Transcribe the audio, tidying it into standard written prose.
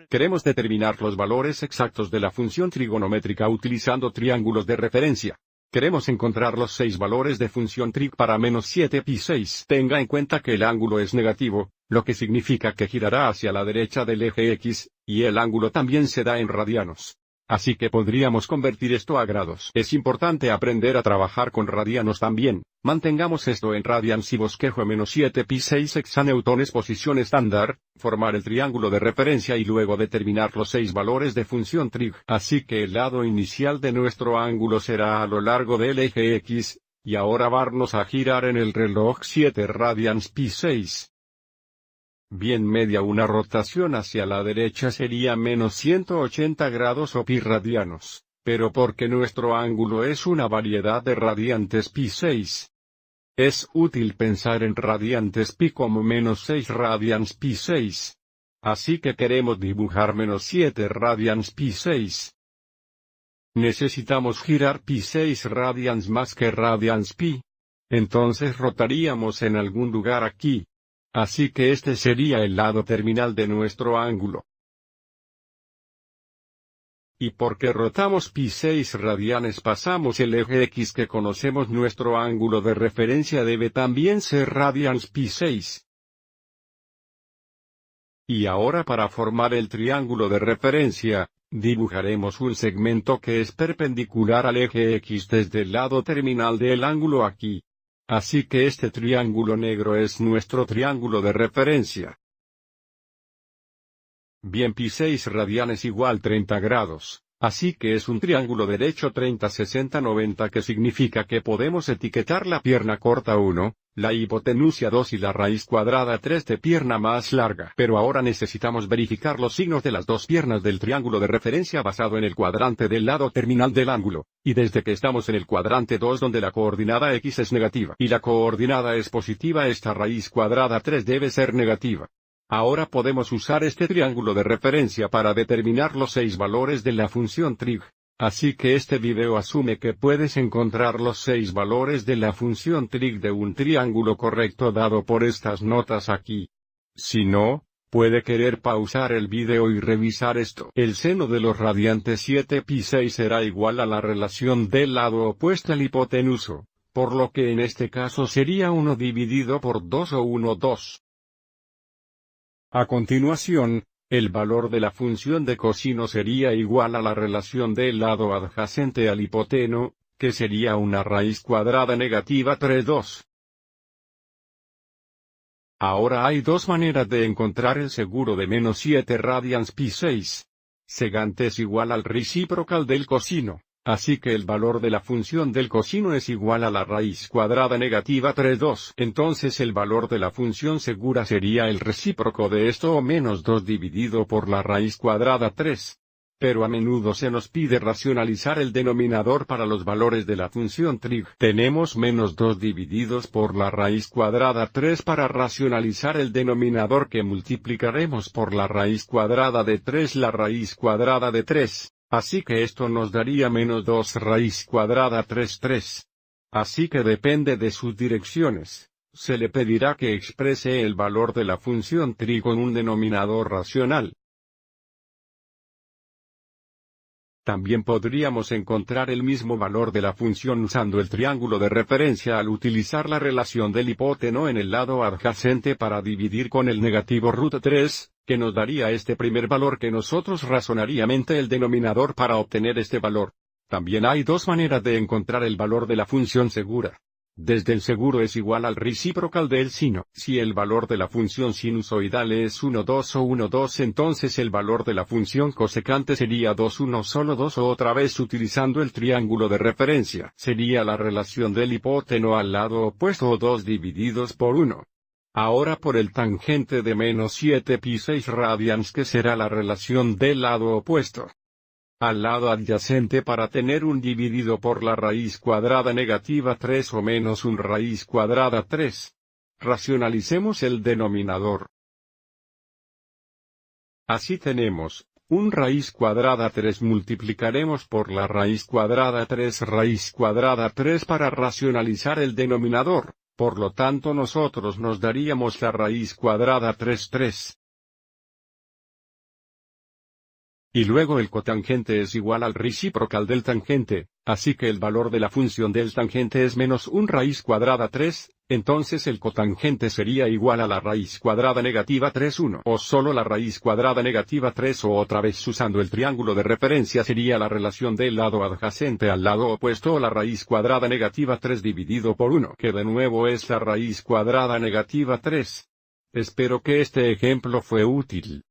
Queremos determinar los valores exactos de la función trigonométrica utilizando triángulos de referencia. Queremos encontrar los 6 valores de función trig para menos 7pi6. Tenga en cuenta que el ángulo es negativo, lo que significa que girará hacia la derecha del eje X, y el ángulo también se da en radianos. Así que podríamos convertir esto a grados. Es importante aprender a trabajar con radianos también. Mantengamos esto en radians y bosquejo menos 7pi6 hexanewtones posición estándar, formar el triángulo de referencia y luego determinar los 6 valores de función trig. Así que el lado inicial de nuestro ángulo será a lo largo del eje X, y ahora vamos a girar en el reloj 7 radians pi6. Bien, media una rotación hacia la derecha sería menos 180 grados o pi radianos, pero porque nuestro ángulo es una variedad de radiantes pi6. Es útil pensar en radiantes pi como menos 6 radians pi6. Así que queremos dibujar menos 7 radians pi6. Necesitamos girar pi6 radians más que radians pi. Entonces rotaríamos en algún lugar aquí. Así que este sería el lado terminal de nuestro ángulo. Y porque rotamos pi6 radianes pasamos el eje X que conocemos, nuestro ángulo de referencia debe también ser radians pi6. Y ahora para formar el triángulo de referencia, dibujaremos un segmento que es perpendicular al eje X desde el lado terminal del ángulo aquí. Así que este triángulo negro es nuestro triángulo de referencia. Bien, pi6 radianes igual 30 grados, así que es un triángulo derecho 30, 60, 90, que significa que podemos etiquetar la pierna corta 1, la hipotenusa 2 y la raíz cuadrada 3 de pierna más larga. Pero ahora necesitamos verificar los signos de las dos piernas del triángulo de referencia basado en el cuadrante del lado terminal del ángulo, y desde que estamos en el cuadrante 2 donde la coordinada X es negativa y la coordinada es positiva, esta raíz cuadrada 3 debe ser negativa. Ahora podemos usar este triángulo de referencia para determinar los 6 valores de la función trig. Así que este video asume que puedes encontrar los 6 valores de la función trig de un triángulo correcto dado por estas notas aquí. Si no, puede querer pausar el video y revisar esto. El seno de los radiantes 7pi6 será igual a la relación del lado opuesto al hipotenuso, por lo que en este caso sería 1 dividido por 2 o 1, 2. A continuación, el valor de la función de cosino sería igual a la relación del lado adyacente al hipoteno, que sería una raíz cuadrada negativa 3, 2. Ahora hay dos maneras de encontrar el seguro de menos 7 radians pi6. Segante es igual al recíprocal del cosino. Así que el valor de la función del cosino es igual a la raíz cuadrada negativa 3, 2. Entonces el valor de la función segura sería el recíproco de esto o menos 2 dividido por la raíz cuadrada 3. Pero a menudo se nos pide racionalizar el denominador para los valores de la función trig. Tenemos menos 2 divididos por la raíz cuadrada 3 para racionalizar el denominador que multiplicaremos por la raíz cuadrada de 3, la raíz cuadrada de 3. Así que esto nos daría menos 2 raíz cuadrada 3, 3. Así que depende de sus direcciones. Se le pedirá que exprese el valor de la función trig con un denominador racional. También podríamos encontrar el mismo valor de la función usando el triángulo de referencia al utilizar la relación del hipoteno en el lado adyacente para dividir con el negativo √3, que nos daría este primer valor que nosotros razonariamente el denominador para obtener este valor. También hay dos maneras de encontrar el valor de la función segura. Desde el seguro es igual al reciprocal del sino. Si el valor de la función sinusoidal es 1, 2 o 1, 2, entonces el valor de la función cosecante sería 2, 1, solo 2 o otra vez utilizando el triángulo de referencia. Sería la relación del hipoteno al lado opuesto o 2 divididos por 1. Ahora por el tangente de menos 7pi6 radians que será la relación del lado opuesto al lado adyacente para tener un dividido por la raíz cuadrada negativa 3 o menos un raíz cuadrada 3. Racionalicemos el denominador. Así tenemos, un raíz cuadrada 3 multiplicaremos por la raíz cuadrada 3 raíz cuadrada 3 para racionalizar el denominador, por lo tanto nosotros nos daríamos la raíz cuadrada 3, 3. Y luego el cotangente es igual al reciprocal del tangente, así que el valor de la función del tangente es menos 1 raíz cuadrada 3, entonces el cotangente sería igual a la raíz cuadrada negativa 3 1 o solo la raíz cuadrada negativa 3 o otra vez usando el triángulo de referencia sería la relación del lado adyacente al lado opuesto o la raíz cuadrada negativa 3 dividido por 1 que de nuevo es la raíz cuadrada negativa 3. Espero que este ejemplo fue útil.